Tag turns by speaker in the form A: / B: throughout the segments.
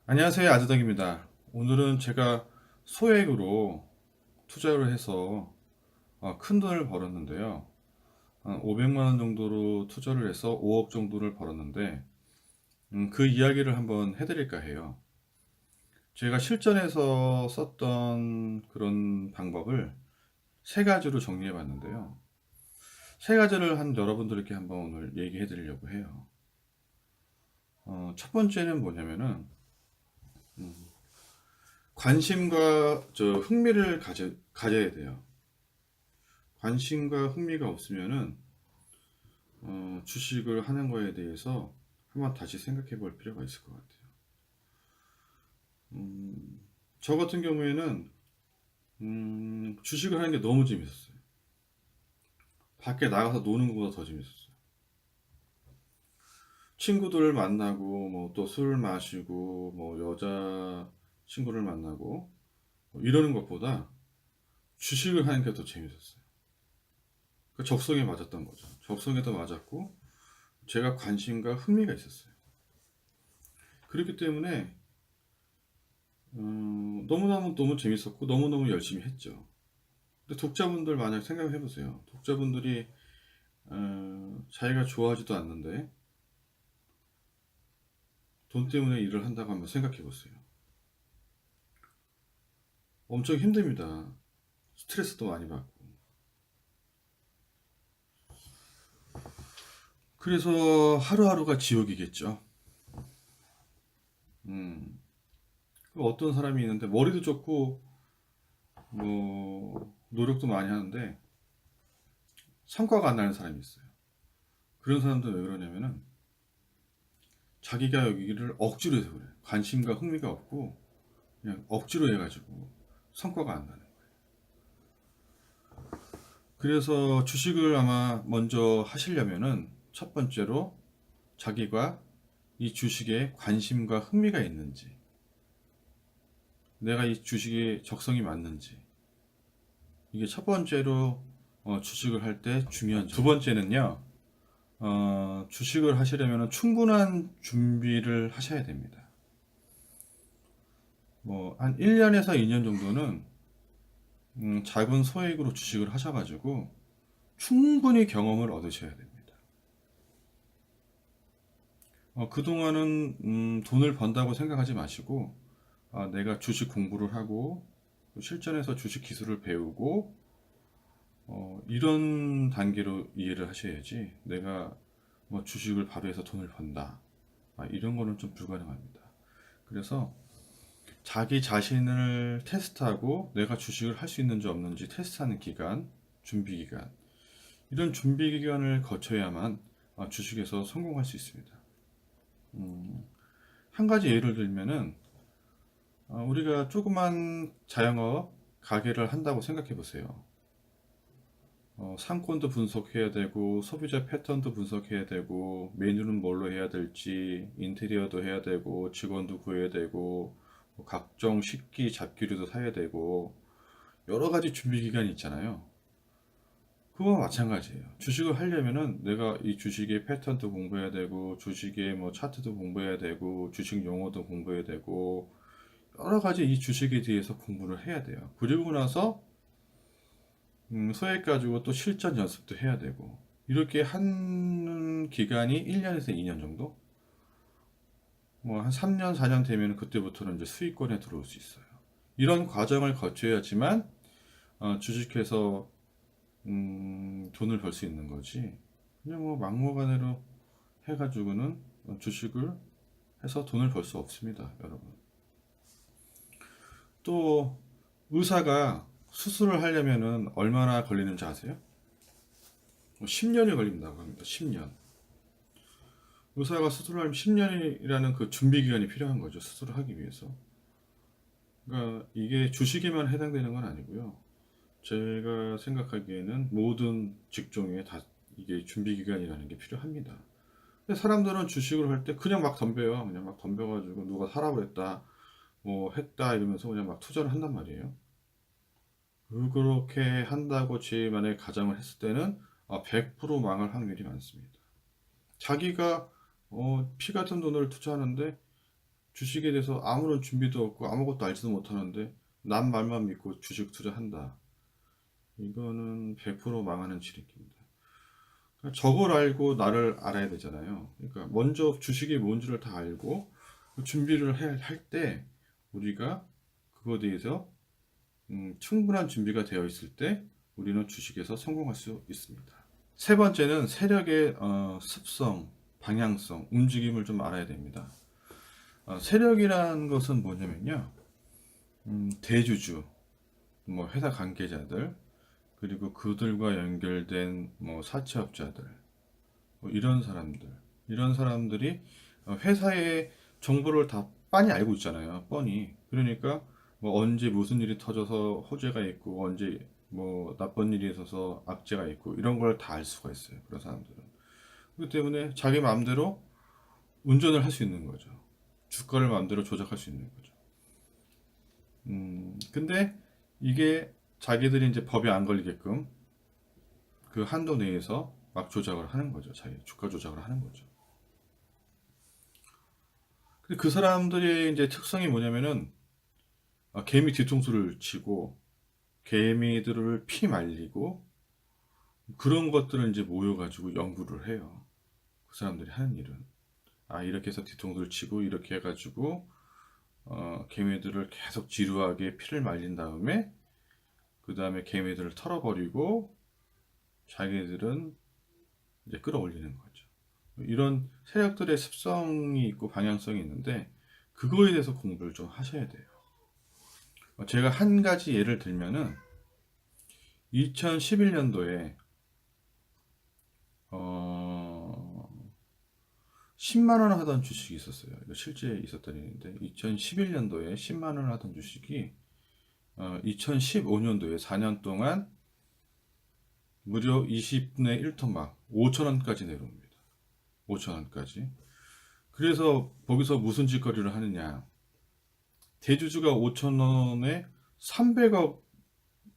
A: 안녕하세요, 아드덕입니다. 오늘은 제가 소액으로 투자를 해서 큰 돈을 벌었는데요. 한 500만 원 정도로 투자를 해서 5억 정도를 벌었는데, 그 이야기를 한번 해드릴까 해요. 제가 실전에서 썼던 그런 방법을 세 가지로 정리해 봤는데요. 세 가지를 여러분들께 한번 오늘 얘기해 드리려고 해요. 첫 번째는 뭐냐면은, 관심과 흥미를 가져야 돼요. 관심과 흥미가 없으면은 주식을 하는 거에 대해서 한번 다시 생각해 볼 필요가 있을 것 같아요. 음, 저 같은 경우에는 주식을 하는 게 너무 재밌었어요. 밖에 나가서 노는 것보다 더 재밌었어요. 친구들을 만나고 뭐 또 술 마시고 뭐 여자 친구를 만나고 뭐 이러는 것보다 주식을 하는 게 더 재밌었어요. 그 적성에 맞았던 거죠. 적성에도 맞았고 제가 관심과 흥미가 있었어요. 그렇기 때문에 너무너무 너무 재밌었고 너무너무 열심히 했죠. 근데 독자분들 만약 생각해 보세요. 독자분들이 자기가 좋아하지도 않는데 돈 때문에 일을 한다고 한번 생각해 보세요. 엄청 힘듭니다. 스트레스도 많이 받고. 그래서 하루하루가 지옥이겠죠. 음, 어떤 사람이 있는데 머리도 좋고 뭐 노력도 많이 하는데 성과가 안 나는 사람이 있어요. 그런 사람들은 왜 그러냐면은 자기가 여기를 억지로 해서 그래. 관심과 흥미가 없고 그냥 억지로 해가지고 성과가 안 나는. 그래서 주식을 아마 먼저 하시려면은 첫 번째로 자기가 이 주식에 관심과 흥미가 있는지, 내가 이 주식에 적성이 맞는지, 이게 첫 번째로 주식을 할 때 중요한 점. 두 번째는요, 주식을 하시려면 충분한 준비를 하셔야 됩니다. 뭐, 한 1년에서 2년 정도는 작은 소액으로 주식을 하셔가지고 충분히 경험을 얻으셔야 됩니다. 그동안은 돈을 번다고 생각하지 마시고 내가 주식 공부를 하고 실전에서 주식 기술을 배우고 이런 단계로 이해를 하셔야지 내가 뭐 주식을 바로 해서 돈을 번다 이런 거는 좀 불가능합니다. 그래서 자기 자신을 테스트하고 내가 주식을 할 수 있는지 없는지 테스트하는 기간, 준비 기간 이런 준비 기간을 거쳐야만 주식에서 성공할 수 있습니다. 한 가지 예를 들면은 우리가 조그만 자영업 가게를 한다고 생각해 보세요. 상권도 분석해야 되고 소비자 패턴도 분석해야 되고 메뉴는 뭘로 해야 될지 인테리어도 해야 되고 직원도 구해야 되고 뭐 각종 식기 잡기류도 사야 되고 여러 가지 준비 기간이 있잖아요. 그거와 마찬가지예요. 주식을 하려면은 내가 이 주식의 패턴도 공부해야 되고 주식의 뭐 차트도 공부해야 되고 주식 용어도 공부해야 되고 여러 가지 이 주식에 대해서 공부를 해야 돼요. 그리고 나서 소액 가지고 또 실전 연습도 해야 되고 이렇게 하는 기간이 1년에서 2년 정도? 뭐 한 3년, 4년 되면 그때부터는 이제 수익권에 들어올 수 있어요. 이런 과정을 거쳐야지만 주식해서 돈을 벌 수 있는 거지. 그냥 뭐 막무가내로 해가지고는 주식을 해서 돈을 벌 수 없습니다, 여러분. 또 의사가 수술을 하려면은 얼마나 걸리는지 아세요? 10년이 걸린다고 합니다. 10년. 의사가 수술을 하면 10년이라는 그 준비 기간이 필요한 거죠. 수술을 하기 위해서. 그러니까 이게 주식에만 해당되는 건 아니고요. 제가 생각하기에는 모든 직종에 다 이게 준비 기간이라는 게 필요합니다. 근데 사람들은 주식을 할 때 그냥 막 덤벼요. 그냥 막 덤벼가지고 누가 사라고 했다, 뭐 했다 이러면서 그냥 막 투자를 한단 말이에요. 그렇게 한다고 제 만약에 가정을 했을 때는 100% 망할 확률이 많습니다. 자기가 피 같은 돈을 투자하는데 주식에 대해서 아무런 준비도 없고 아무것도 알지도 못하는데 남 말만 믿고 주식 투자한다. 이거는 100% 망하는 지름길입니다. 그러니까 저걸 알고 나를 알아야 되잖아요. 그러니까 먼저 주식이 뭔지를 다 알고 준비를 할 때 우리가 그거에 대해서 충분한 준비가 되어 있을 때 우리는 주식에서 성공할 수 있습니다. 세 번째는 세력의 습성, 방향성, 움직임을 좀 알아야 됩니다. 세력이라는 것은 뭐냐면요, 대주주, 뭐 회사 관계자들, 그리고 그들과 연결된 뭐 사채업자들, 뭐 이런 사람들이 회사의 정보를 다 빤히 알고 있잖아요. 뻔히. 그러니까 뭐 언제 무슨 일이 터져서 호재가 있고 언제 뭐 나쁜 일이 있어서 악재가 있고 이런 걸 다 알 수가 있어요. 그런 사람들은. 그렇기 때문에 자기 마음대로 운전을 할 수 있는 거죠. 주가를 마음대로 조작할 수 있는 거죠. 근데 이게 자기들이 이제 법에 안 걸리게끔 그 한도 내에서 막 조작을 하는 거죠. 자기 주가 조작을 하는 거죠. 근데 그 사람들의 이제 특성이 뭐냐면은 개미 뒤통수를 치고 개미들을 피 말리고 그런 것들을 이제 모여가지고 연구를 해요. 그 사람들이 하는 일은 이렇게 해서 뒤통수를 치고 이렇게 해가지고 개미들을 계속 지루하게 피를 말린 다음에 그 다음에 개미들을 털어버리고 자기들은 이제 끌어올리는 거죠. 이런 세력들의 습성이 있고 방향성이 있는데 그거에 대해서 공부를 좀 하셔야 돼요. 제가 한 가지 예를 들면은 2011년도에 10만 원 하던 주식이 있었어요. 이거 실제 있었던 일인데 2011년도에 10만 원 하던 주식이 2015년도에 4년 동안 무려 20분의 1토막 5천 원까지 내려옵니다. 5천 원까지. 그래서 거기서 무슨 짓거리를 하느냐? 대주주가 5천 원에 300억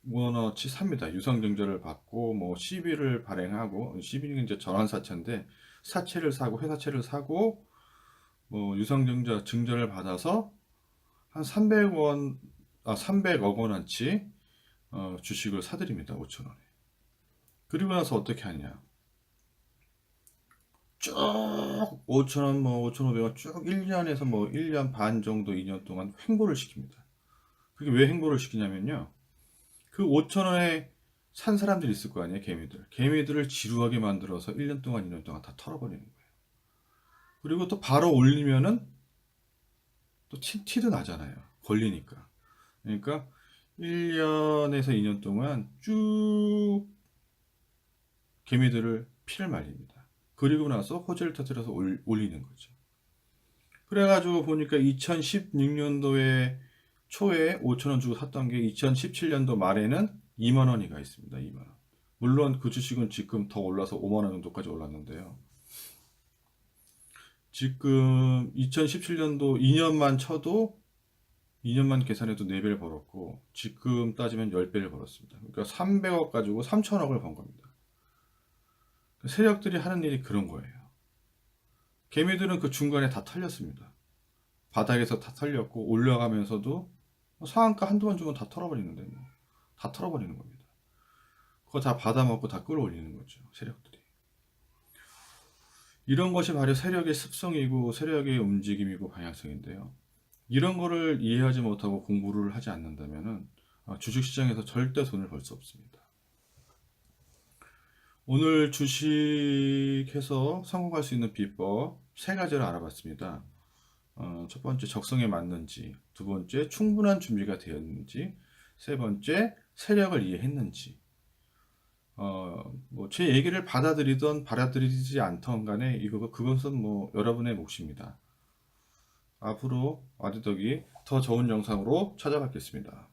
A: 원어치 삽니다. 유상증자를 받고 뭐 시비를 발행하고 시비는 이제 전환사채인데 사채를 사고 회사채를 사고 뭐 유상증자 증자를 받아서 한 300억 원어치 주식을 사들입니다. 5천 원에. 그리고 나서 어떻게 하냐? 쭉 5천 원, 뭐 5,500원 쭉 1년에서 뭐 1년 반 정도 2년 동안 횡보를 시킵니다. 그게 왜 횡보를 시키냐면요. 그 5천 원에 산 사람들이 있을 거 아니에요, 개미들. 개미들을 지루하게 만들어서 1년 동안, 2년 동안 다 털어버리는 거예요. 그리고 또 바로 올리면은 또 티도 나잖아요. 걸리니까. 그러니까 1년에서 2년 동안 쭉 개미들을 피를 말립니다. 그리고 나서 호재를 터뜨려서 올리는 거죠. 그래가지고 보니까 2016년도에 초에 5천원 주고 샀던 게 2017년도 말에는 2만원이 가 있습니다. 2만원. 물론 그 주식은 지금 더 올라서 5만원 정도까지 올랐는데요. 지금 2017년도 2년만 쳐도 2년만 계산해도 4배를 벌었고 지금 따지면 10배를 벌었습니다. 그러니까 300억 가지고 3천억을 번 겁니다. 세력들이 하는 일이 그런 거예요. 개미들은 그 중간에 다 털렸습니다. 바닥에서 다 털렸고 올라가면서도 상한가 한두 번 주면 다 털어버리는데 뭐. 다 털어버리는 겁니다. 그거 다 받아먹고 다 끌어올리는 거죠. 세력들이. 이런 것이 바로 세력의 습성이고 세력의 움직임이고 방향성인데요. 이런 거를 이해하지 못하고 공부를 하지 않는다면 주식시장에서 절대 돈을 벌 수 없습니다. 오늘 주식해서 성공할 수 있는 비법 3가지를 알아봤습니다. 첫 번째 적성에 맞는지, 두 번째 충분한 준비가 되었는지, 세 번째 세력을 이해했는지. 뭐 제 얘기를 받아들이든 받아들이지 않던 간에 그것은 뭐 여러분의 몫입니다. 앞으로 와드덕이 더 좋은 영상으로 찾아뵙겠습니다.